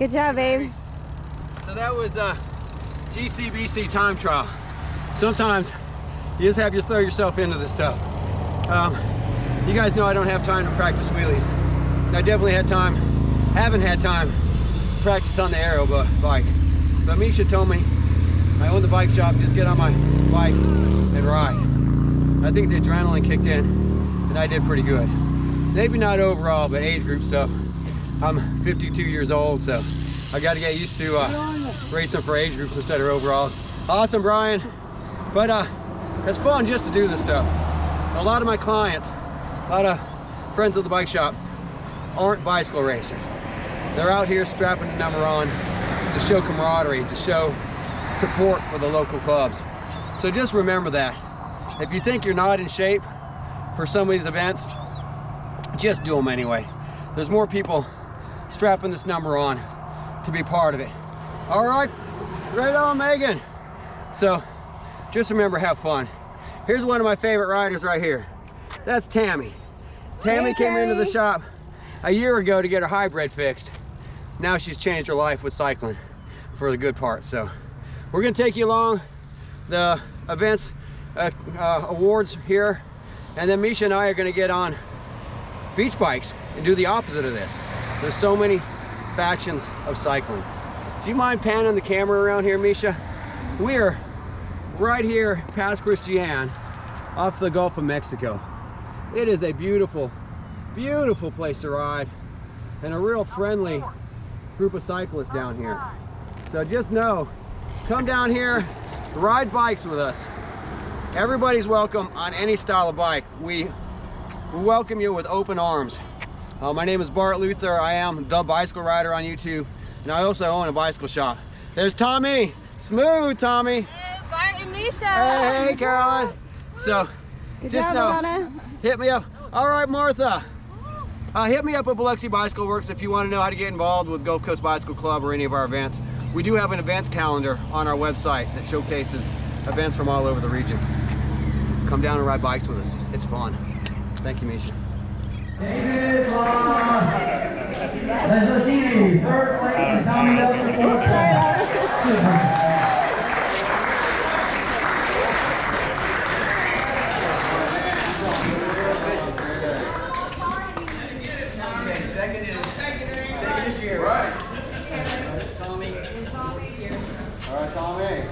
Good job, babe. So that was GCBC time trial. Sometimes you just have to throw yourself into this stuff. You guys know I don't have time to practice wheelies. I definitely haven't had time to practice on the aero bike. But Measha told me, I own the bike shop, just get on my bike and ride. I think the adrenaline kicked in and I did pretty good. Maybe not overall, but age group stuff. I'm 52 years old, so I got to get used to racing for age groups instead of overalls. Awesome, Brian. But it's fun just to do this stuff. A lot of my clients, a lot of friends of the bike shop aren't bicycle racers. They're out here strapping the number on to show camaraderie, to show support for the local clubs. So just remember that. If you think you're not in shape for some of these events, just do them anyway. There's more people strapping this number on to be part of it. All right, right on, Megan. So just remember, have fun. Here's one of my favorite riders right here. That's Tammy. Tammy came into the shop a year ago to get her hybrid fixed. Now she's changed her life with cycling for the good part. So we're gonna take you along the events, awards here, and then Measha and I are gonna get on beach bikes and do the opposite of this. There's so many factions of cycling. Do you mind panning the camera around here, Measha? We're right here past Christian off the Gulf of Mexico. It is a beautiful, beautiful place to ride and a real friendly group of cyclists down here. So just know, come down here, ride bikes with us. Everybody's welcome on any style of bike. We welcome you with open arms. My name is Bart Luther. I am the bicycle rider on YouTube, and I also own a bicycle shop. There's Tommy. Smooth, Tommy. Hey, Bart and Measha. Hey, Caroline. So Good just job, know, Alana. hit me up. All right, Martha. Hit me up at Biloxi Bicycle Works if you want to know how to get involved with Gulf Coast Bicycle Club or any of our events. We do have an events calendar on our website that showcases events from all over the region. Come down and ride bikes with us. It's fun. Thank you, Measha. David Lezzatini, third place, and Tommy Nelson, fourth place. Second is Jerry. Right. Tommy. All right, Tommy.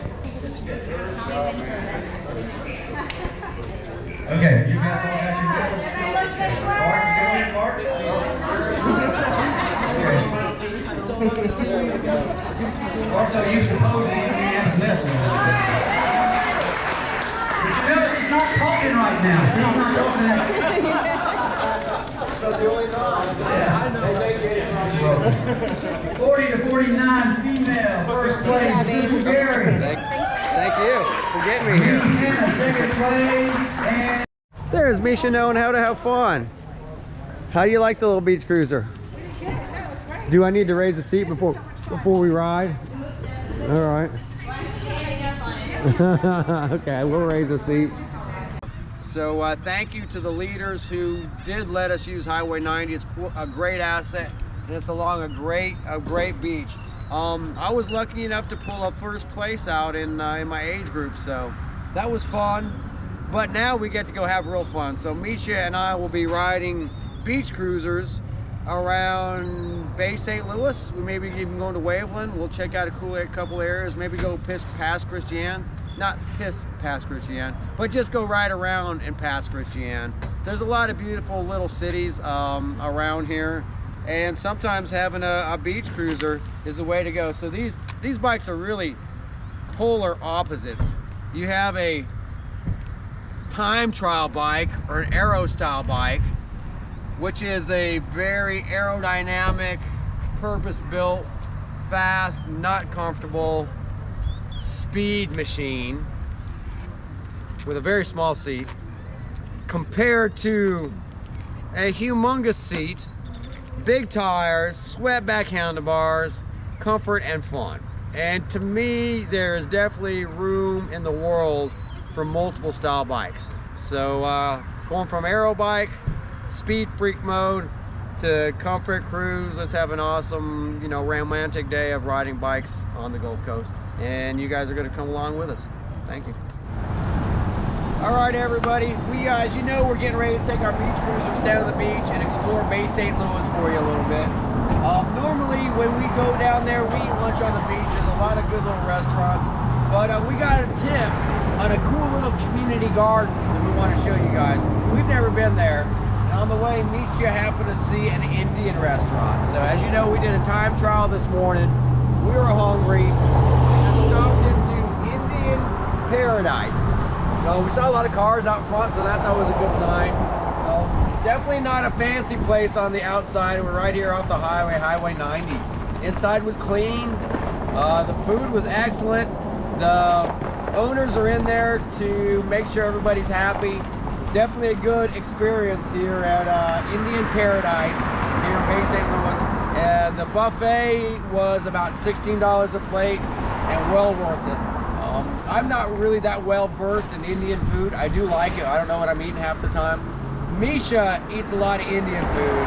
Okay, you guys all got your medals. Bart. Bart's so used to posing, he didn't have his medal. But you notice he's not talking right now. See, he's not talking now. 40 to 49 female, first place, Mr. Gary. Thank you for getting me here. Hannah, second place, and There's Measha knowing how to have fun. How do you like the little beach cruiser? Do I need to raise the seat before we ride? All right. Okay, we'll raise the seat. So thank you to the leaders who did let us use Highway 90. It's a great asset, and it's along a great beach. I was lucky enough to pull up first place out in my age group, so that was fun. But now we get to go have real fun. So Measha and I will be riding beach cruisers around Bay St. Louis. We may be even going to Waveland. We'll check out a couple areas, maybe go past Christian. Not past Christian, but just go right around and past Christian. There's a lot of beautiful little cities around here, and sometimes having a beach cruiser is the way to go. So these bikes are really polar opposites. You have a time trial bike or an aero style bike, which is a very aerodynamic, purpose-built, fast, not comfortable speed machine with a very small seat, compared to a humongous seat, big tires, swept back handlebars, comfort and fun. And to me, there is definitely room in the world for multiple style bikes. So going from aero bike, speed freak mode, to comfort cruise. Let's have an awesome, you know, romantic day of riding bikes on the Gulf Coast. And you guys are going to come along with us. Thank you. All right, everybody. As you know, we're getting ready to take our beach cruisers down to the beach and explore Bay St. Louis for you a little bit. Normally, when we go down there, we eat lunch on the beach. There's a lot of good little restaurants. But we got a tip on a cool little community garden that we want to show you guys. We've never been there. And on the way, Measha happened to see an Indian restaurant. So as you know, we did a time trial this morning. We were hungry and stopped into Indian Paradise. We saw a lot of cars out front, so that's always a good sign. Definitely not a fancy place on the outside. We're right here off the highway, Highway 90. Inside was clean. The food was excellent. The owners are in there to make sure everybody's happy. Definitely a good experience here at Indian Paradise here in Bay St. Louis. And the buffet was about $16 a plate and well worth it. I'm not really that well versed in Indian food. I do like it. I don't know what I'm eating half the time. Measha eats a lot of Indian food,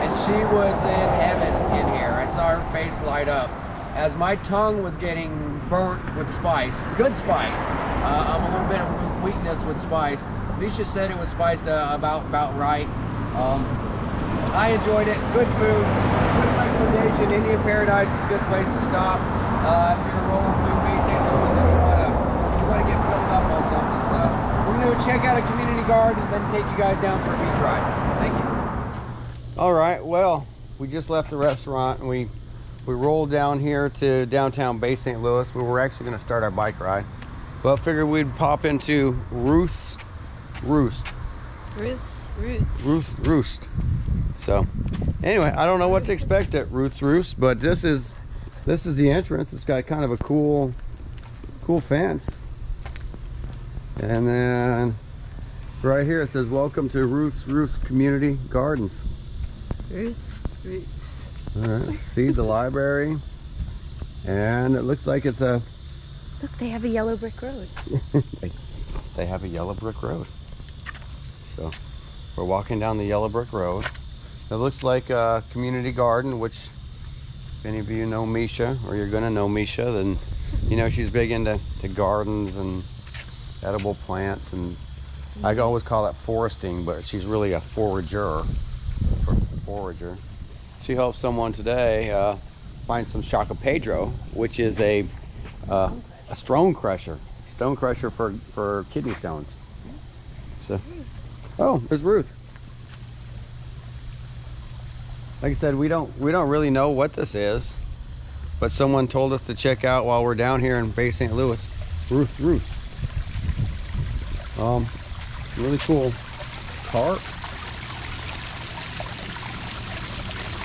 and she was in heaven in here. I saw her face light up as my tongue was getting burnt with spice. Good spice. I'm a little bit of weakness with spice. Measha said it was spiced about right. I enjoyed it. Good food. Good recommendation. Indian Paradise is a good place to stop if you're rolling through Bay St. Louis and you want to get filled up on something. So we're going to check out a community garden and then take you guys down for a beach ride. Thank you. All right. Well, we just left the restaurant and we rolled down here to downtown Bay St. Louis. We were actually going to start our bike ride, but figured we'd pop into Ruth's Roost. Ruth's Roost. So anyway, I don't know what to expect at Ruth's Roost, but this is the entrance. It's got kind of a cool fence. And then right here it says, welcome to Ruth's Roost Community Gardens. Roots. All right, see the library. And it looks like it's a... Look, they have a yellow brick road. they have a yellow brick road. So we're walking down the yellow brick road. It looks like a community garden, which if any of you know Measha, or you're gonna know Measha, then you know she's big into gardens and edible plants, and I always call it foresting, but she's really a forager. She helped someone today find some Shaka Pedro, which is a stone crusher for kidney stones. So, oh, there's Ruth. Like I said, we don't really know what this is, but someone told us to check out while we're down here in Bay St. Louis. Ruth. Really cool carp.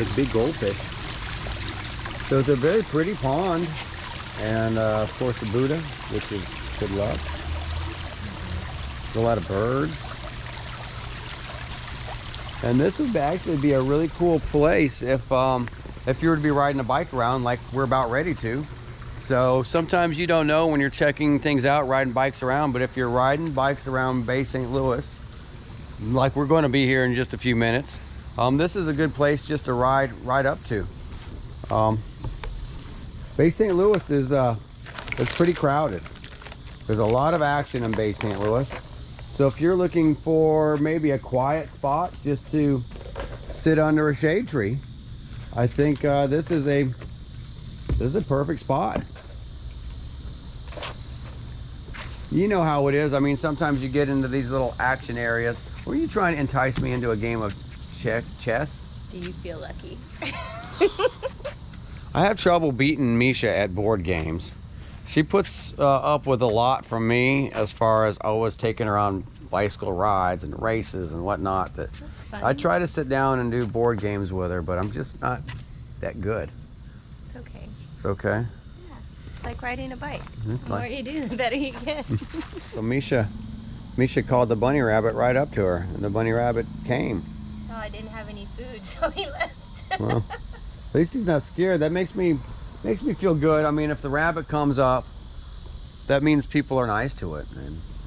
It's a big goldfish. So it's a very pretty pond, and of course the Buddha, which is good luck. There's a lot of birds. And this would actually be a really cool place if you were to be riding a bike around like we're about ready to. So sometimes you don't know when you're checking things out, riding bikes around, but if you're riding bikes around Bay St. Louis, like we're going to be here in just a few minutes, this is a good place just to ride up to. Bay St. Louis is it's pretty crowded. There's a lot of action in Bay St. Louis. So if you're looking for maybe a quiet spot just to sit under a shade tree, I think this is a perfect spot. You know how it is. I mean, sometimes you get into these little action areas. Were you trying to entice me into a game of chess? Do you feel lucky? I have trouble beating Measha at board games. She puts up with a lot from me as far as always taking her on bicycle rides and races and whatnot. That I try to sit down and do board games with her, but I'm just not that good. It's okay. It's okay? Yeah. It's like riding a bike. The more you do, the better you get. So Measha called the bunny rabbit right up to her, and the bunny rabbit came. So I didn't have any food, so he left. Well, at least he's not scared. That makes me feel good. I mean, if the rabbit comes up, that means people are nice to it.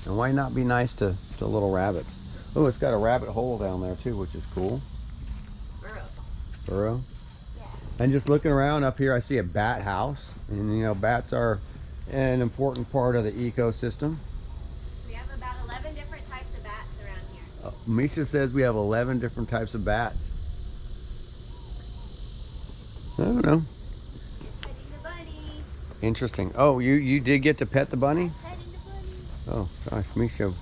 And why not be nice to little rabbits? Oh, it's got a rabbit hole down there too, which is cool. For real? Yeah. And just looking around up here, I see a bat house. And you know, bats are an important part of the ecosystem. We have about 11 different types of bats around here. Measha says we have 11 different types of bats. I don't know. Petting the bunny. Interesting. Oh, you did get to pet the bunny? Petting the bunny. Oh gosh, Measha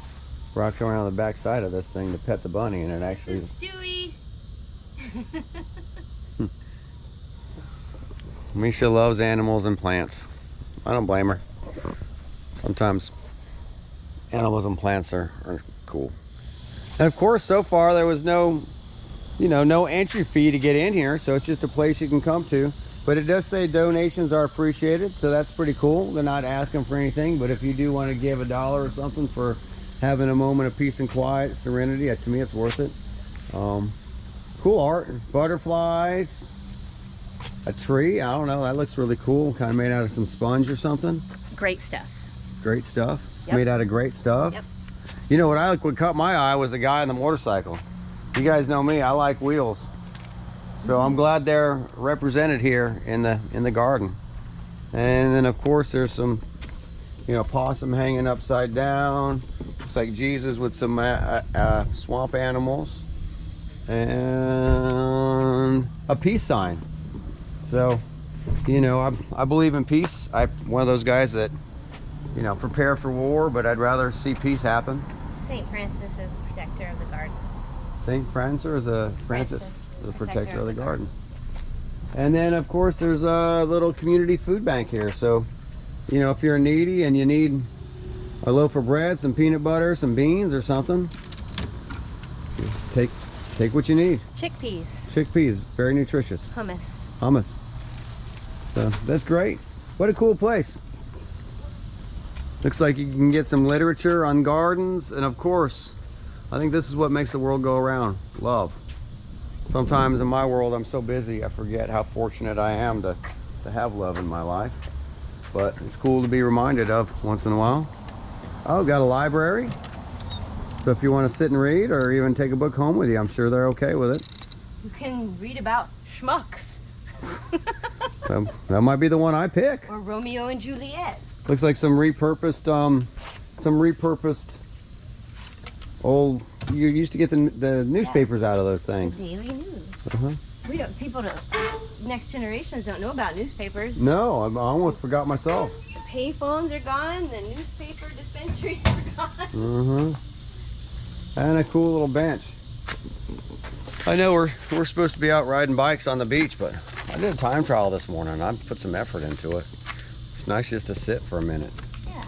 rocked around the back side of this thing to pet the bunny, and it actually. This is Stewie. Measha loves animals and plants. I don't blame her. Sometimes animals and plants are cool. And of course, so far there was no, no entry fee to get in here, so it's just a place you can come to. But it does say donations are appreciated, so that's pretty cool. They're not asking for anything, but if you do want to give $1 or something for having a moment of peace and quiet, serenity, to me it's worth it. Cool art, butterflies, a tree, I don't know, that looks really cool, kind of made out of some sponge or something. Great stuff. Great stuff. Yep. Made out of great stuff. Yep. You know what caught my eye was a guy on the motorcycle. You guys know me, I like wheels. So I'm glad they're represented here in the garden. And then of course there's some, possum hanging upside down. Looks like Jesus with some swamp animals. And a peace sign. So, I believe in peace. I'm one of those guys that, prepare for war, but I'd rather see peace happen. St. Francis is a protector of the gardens. St. Francis is a protector of the garden. And then of course there's a little community food bank here. So, if you're needy and you need a loaf of bread, some peanut butter, some beans or something, take what you need. Chickpeas. Chickpeas, very nutritious. Hummus. So that's great. What a cool place. Looks like you can get some literature on gardens, and of course, I think this is what makes the world go around. Love. Sometimes in my world, I'm so busy, I forget how fortunate I am to have love in my life. But it's cool to be reminded of once in a while. Oh, got a library. So if you want to sit and read, or even take a book home with you, I'm sure they're okay with it. You can read about schmucks. That might be the one I pick. Or Romeo and Juliet. Looks like some repurposed old. You used to get the newspapers out of those things. The Daily News. Uh-huh. Next generations don't know about newspapers. No, I almost forgot myself. The payphones are gone. The newspaper dispensaries are gone. Uh-huh. And a cool little bench. I know we're supposed to be out riding bikes on the beach, but I did a time trial this morning. I put some effort into it. It's nice just to sit for a minute. Yeah.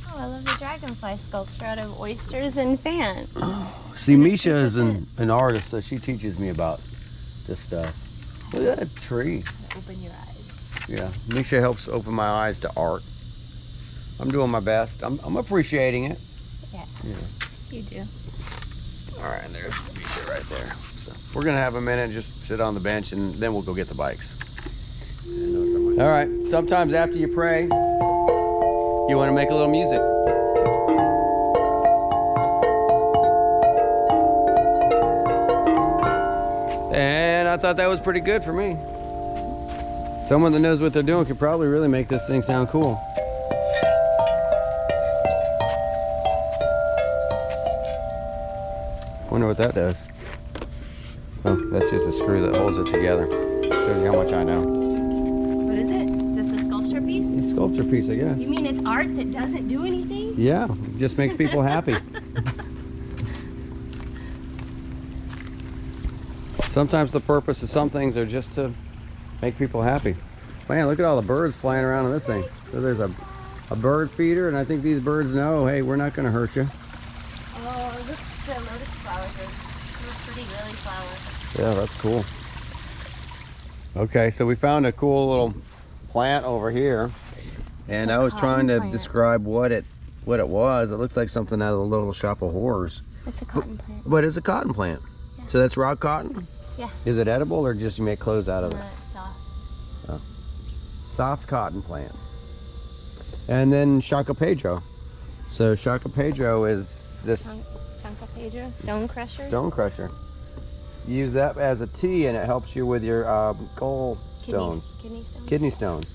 Oh, I love the dragonfly sculpture out of oysters and fan. See, Measha is an artist, so she teaches me about this stuff. Look at that tree. Open your eyes. Yeah, Measha helps open my eyes to art. I'm doing my best. I'm appreciating it. Yeah. You do. All right, and there's Measha right there. So we're gonna have a minute, just sit on the bench, and then we'll go get the bikes. All right, sometimes after you pray, you want to make a little music. And I thought that was pretty good for me. Someone that knows what they're doing could probably really make this thing sound cool. Wonder what that does. Oh, that's just a screw that holds it together. Shows you how much I know. What is it? Just a sculpture piece? A sculpture piece, I guess. You mean it's art that doesn't do anything? Yeah, it just makes people happy. Sometimes the purpose of some things are just to make people happy. Man, look at all the birds flying around on this thing. So there's a bird feeder, and I think these birds know, hey, we're not going to hurt you. Oh, look at the lotus flowers. Those pretty lily flowers. Yeah, that's cool. Okay, so we found a cool little plant over here, and I was trying to describe what it was. It looks like something out of the Little Shop of Horrors. It's a cotton plant. But it's a cotton plant. Yeah. So that's rock cotton? Yeah. Is it edible, or just you make clothes out of it? It's soft. Oh. Soft cotton plant. And then Shaka Pedro. So Shaka Pedro is this Chanca Pedro, stone crusher. stone crusher. You use that as a tea, and it helps you with your gallstones. Kidney stones? Kidney stones.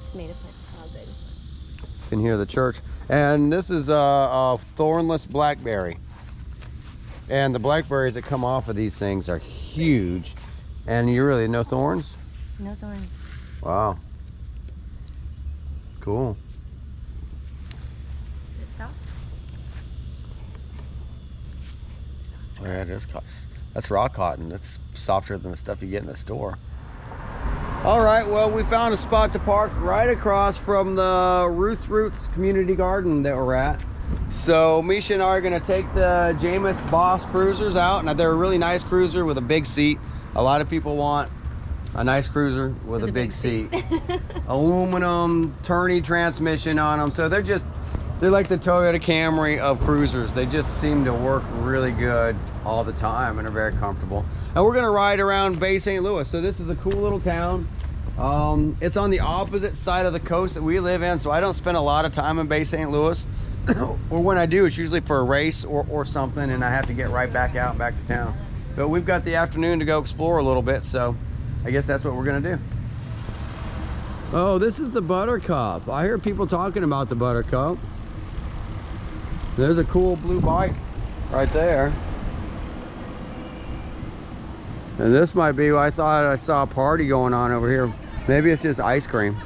It's made of solid. You can hear the church. And this is a thornless blackberry. And the blackberries that come off of these things are huge. And you really, no thorns? No thorns. Wow. Cool. Is it soft? Yeah, it is. That's raw cotton. It's softer than the stuff you get in the store. All right, well, we found a spot to park right across from the Ruth Roots community garden that we're at. So Measha and I are gonna take the Jameis Boss cruisers out, and they're a really nice cruiser with a big seat. A lot of people want a nice cruiser with a big seat. Aluminum turny transmission on them. So they're like the Toyota Camry of cruisers. They just seem to work really good all the time and are very comfortable. And we're gonna ride around Bay St. Louis. So this is a cool little town. It's on the opposite side of the coast that we live in, so I don't spend a lot of time in Bay St. Louis. Or when I do, it's usually for a race or something, and I have to get right back out, back to town. But we've got the afternoon to go explore a little bit, so I guess that's what we're gonna do. Oh, this is the Buttercup. I hear people talking about the Buttercup. There's a cool blue bike right there. And this might be, I thought I saw a party going on over here. Maybe it's just ice cream.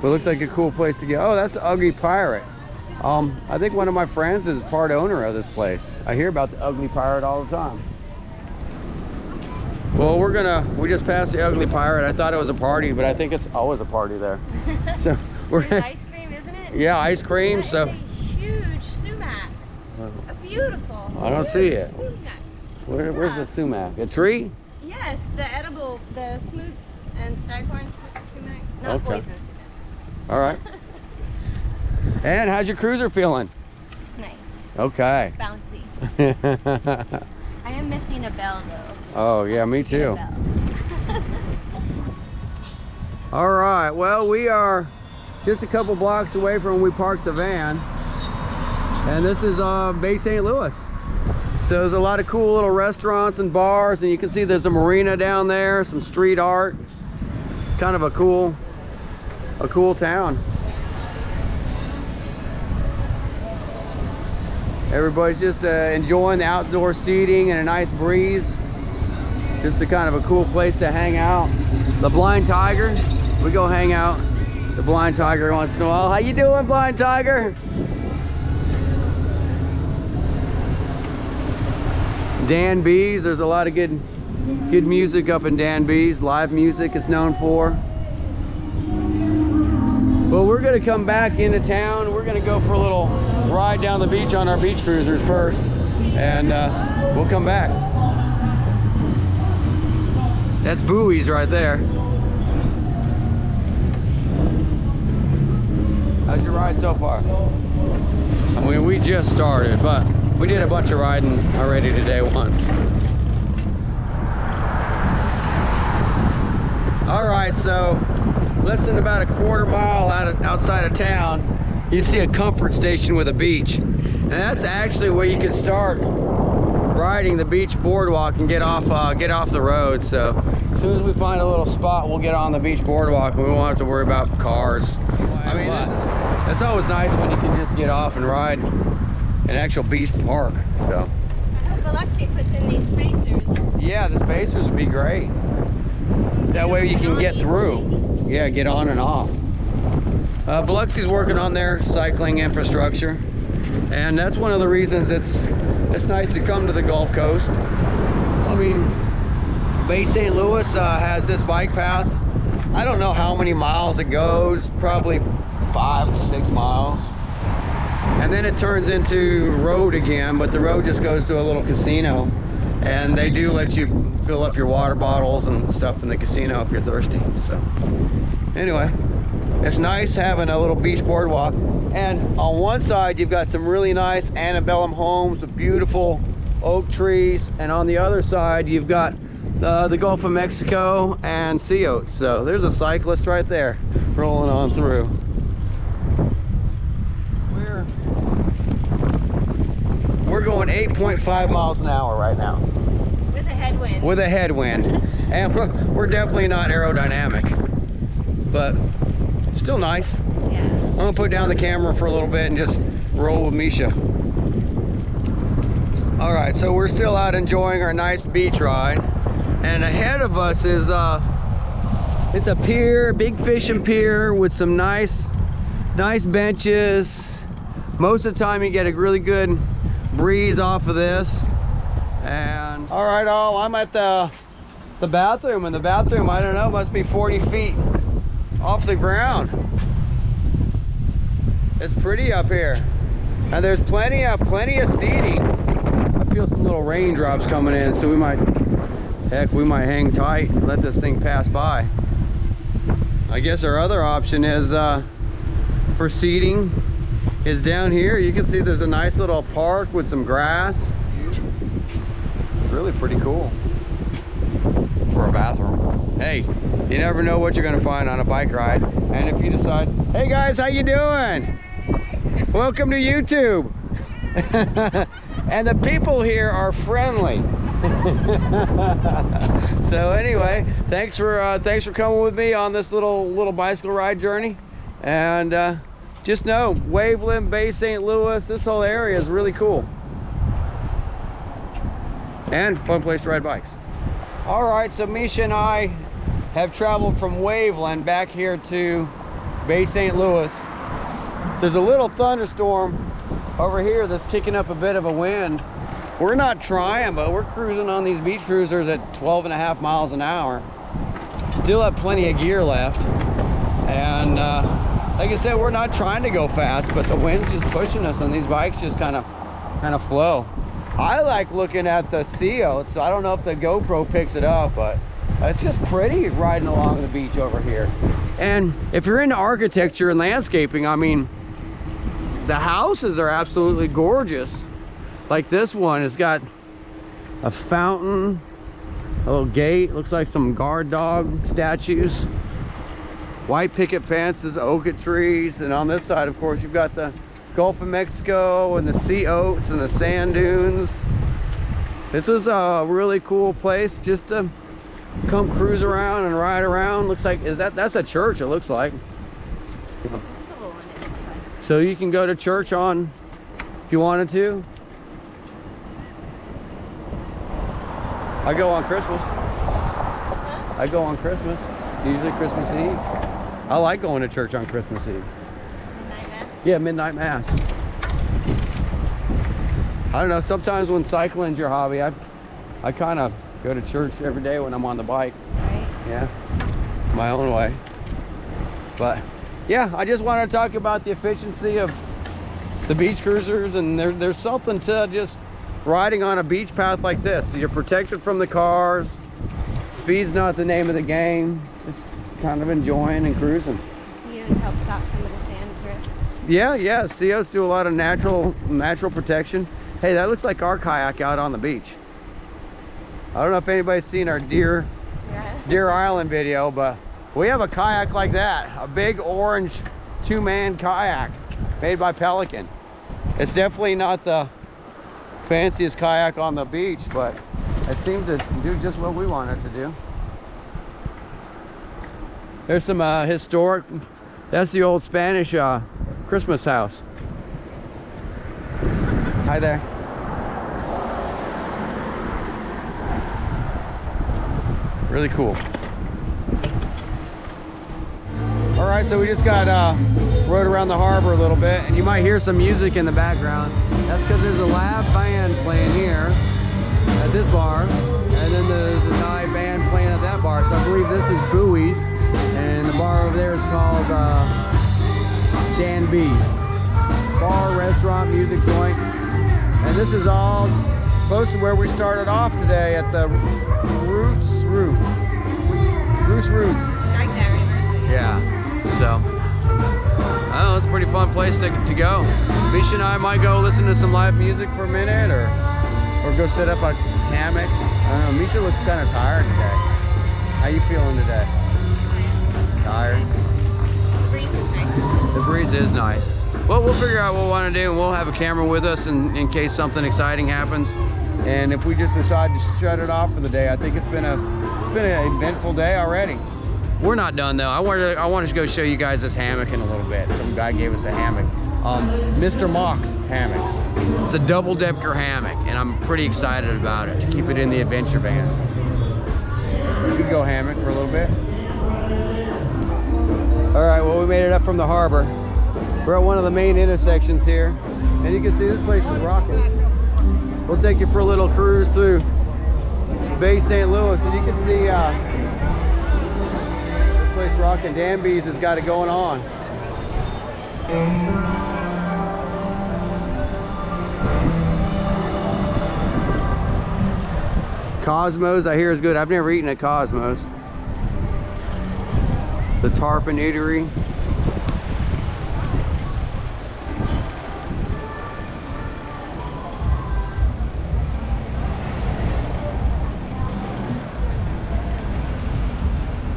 But it looks like a cool place to go. Oh, that's the Ugly Pirate. I think one of my friends is part owner of this place. I hear about the Ugly Pirate all the time. Well, we just passed the Ugly Pirate. I thought it was a party, but I think it's always a party there. So There's ice cream, isn't it? Yeah, ice cream. That so is a huge sumac. A beautiful. I don't see it. Sumac. Where's the sumac? A tree? Yes, the edible, the smooth and staghorn sumac. Not Okay. poisonous sumac. All right. And how's your cruiser feeling? It's nice. Okay. It's bouncy. I am missing a bell though. Oh yeah, me too. All right, well, we are just a couple blocks away from where we parked the van, and this is Bay St. Louis. So there's a lot of cool little restaurants and bars, and you can see there's a marina down there, some street art. Kind of a cool town. Everybody's just enjoying the outdoor seating and a nice breeze. Just a kind of a cool place to hang out. The Blind Tiger, we go hang out the Blind Tiger once in a while. How you doing, Blind Tiger? Dan B's, there's a lot of good music up in Dan B's. Live music is known for. Well, we're gonna come back into town. We're gonna go for a little ride down the beach on our beach cruisers first, and we'll come back. That's buoys right there. How's your ride so far? I mean, we just started, but we did a bunch of riding already today once. All right, so less than about a quarter mile outside of town, you see a comfort station with a beach. And that's actually where you can start riding the beach boardwalk and get off the road. So as soon as we find a little spot, we'll get on the beach boardwalk and we won't have to worry about cars. I mean, that's always nice when you can just get off and ride an actual beach park. So Biloxi puts in these spacers. yeah, the spacers would be great. That way you can get through. Yeah, get on and off. Biloxi's working on their cycling infrastructure, and that's one of the reasons it's nice to come to the Gulf Coast. I mean, Bay St. Louis has this bike path. I don't know how many miles it goes, probably 5 to 6 miles. And then it turns into road again, but the road just goes to a little casino. And they do let you fill up your water bottles and stuff in the casino if you're thirsty. So anyway, it's nice having a little beach boardwalk. And on one side, you've got some really nice antebellum homes with beautiful oak trees. And on the other side, you've got the Gulf of Mexico and sea oats. So there's a cyclist right there rolling on through. We're we're going 8.5 miles an hour right now. With a headwind. With a headwind. And we're definitely not aerodynamic, but still nice. Yeah. I'm gonna put down the camera for a little bit and just roll with Measha. All right, so we're still out enjoying our nice beach ride. And ahead of us is it's a pier, big fishing pier with some nice benches. Most of the time you get a really good breeze off of this. And all right, I'm at the bathroom, and the bathroom, I don't know, must be 40 feet off the ground. It's pretty up here, and there's plenty of seating. I feel some little raindrops coming in, so we might hang tight and let this thing pass by. I guess our other option is for seating is down here. You can see there's a nice little park with some grass. It's really pretty cool for a bathroom. Hey, you never know what you're gonna find on a bike ride. And if you decide, hey guys, how you doing? Welcome to YouTube. And the people here are friendly. So anyway, thanks for coming with me on this little bicycle ride journey. And just know, Waveland, Bay St. Louis, this whole area is really cool. And fun place to ride bikes. All right, so Measha and I have traveled from Waveland back here to Bay St. Louis. There's a little thunderstorm over here that's kicking up a bit of a wind. We're not trying, but we're cruising on these beach cruisers at 12.5 miles an hour. Still have plenty of gear left. And like I said, we're not trying to go fast, but the wind's just pushing us, and these bikes just kind of flow. I like looking at the CO, so I don't know if the GoPro picks it up, but it's just pretty riding along the beach over here. And if you're into architecture and landscaping, I mean, the houses are absolutely gorgeous. Like this one, it's got a fountain, a little gate, looks like some guard dog statues, white picket fences, oak trees, and on this side, of course, you've got the Gulf of Mexico and the sea oats and the sand dunes. This is a really cool place just to come cruise around and ride around. Looks like, that's a church, it looks like. So you can go to church on, if you wanted to. I go on Christmas. I go on Christmas, usually Christmas Eve. I like going to church on Christmas Eve. Midnight Mass? Yeah, midnight Mass. I don't know, sometimes when cycling's your hobby, I kind of go to church every day when I'm on the bike. Right. Yeah, my own way. But yeah, I just wanted to talk about the efficiency of the beach cruisers, and there's something to just riding on a beach path like this. You're protected from the cars. Speed's not the name of the game. Just kind of enjoying and cruising. COs help stop some of the sand drifts. Yeah, COs do a lot of natural protection. Hey, that looks like our kayak out on the beach. I don't know if anybody's seen our Deer Island video, but we have a kayak like that, a big orange 2-man kayak made by Pelican. It's definitely not the fanciest kayak on the beach, but it seemed to do just what we want it to do. There's some historic, that's the old Spanish Christmas house. Hi there. Really cool. All right, so we just got rode around the harbor a little bit, and you might hear some music in the background. That's because there's a live band playing here at this bar, and then there's a live band playing at that bar. So I believe this is Bowie's, and the bar over there is called Dan B's. Bar, restaurant, music joint. And this is all close to where we started off today at the Roots. Yeah, so I don't know, it's a pretty fun place to go. Measha and I might go listen to some live music for a minute, or go sit up a hammock. I don't know, Measha looks kind of tired today. How you feeling today? Tired? The breeze is nice. The breeze is nice. Well, we'll figure out what we want to do, and we'll have a camera with us in case something exciting happens. And if we just decide to shut it off for the day, I think it's been an eventful day already. We're not done though. I wanted to go show you guys this hammock in a little bit. Some guy gave us a hammock. Mr. Mock's hammocks. It's a double-decker hammock, and I'm pretty excited about it to keep it in the adventure van. We could go hammock for a little bit. All right, well, we made it up from the harbor. We're at one of the main intersections here, and you can see this place is rocking. We'll take you for a little cruise through Bay St. Louis, and you can see this place rocking. Danby's has got it going on. Cosmos, I hear, is good. I've never eaten at Cosmos. The Tarpon Eatery.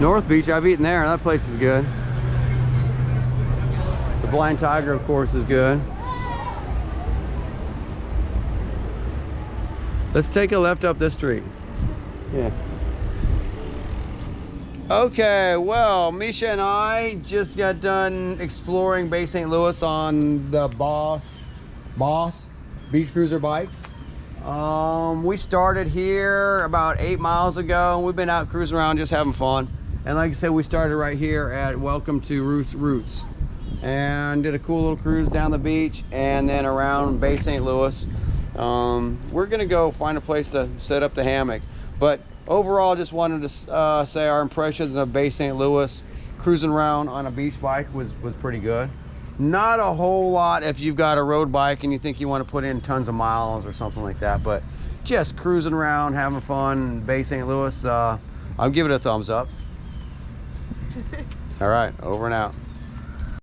North Beach, I've eaten there. That place is good. The Blind Tiger, of course, is good. Let's take a left up this street. Yeah. Okay, well, Measha and I just got done exploring Bay St. Louis on the Boss Beach Cruiser bikes. We started here about 8 miles ago. We've been out cruising around just having fun. And like I said, we started right here at Welcome to Ruth's Roots and did a cool little cruise down the beach and then around Bay St. Louis. We're gonna go find a place to set up the hammock, but overall just wanted to say our impressions of Bay St. Louis cruising around on a beach bike was pretty good. Not a whole lot if you've got a road bike and you think you want to put in tons of miles or something like that, but just cruising around having fun Bay St. Louis, I'll give it a thumbs up. All right, over and out.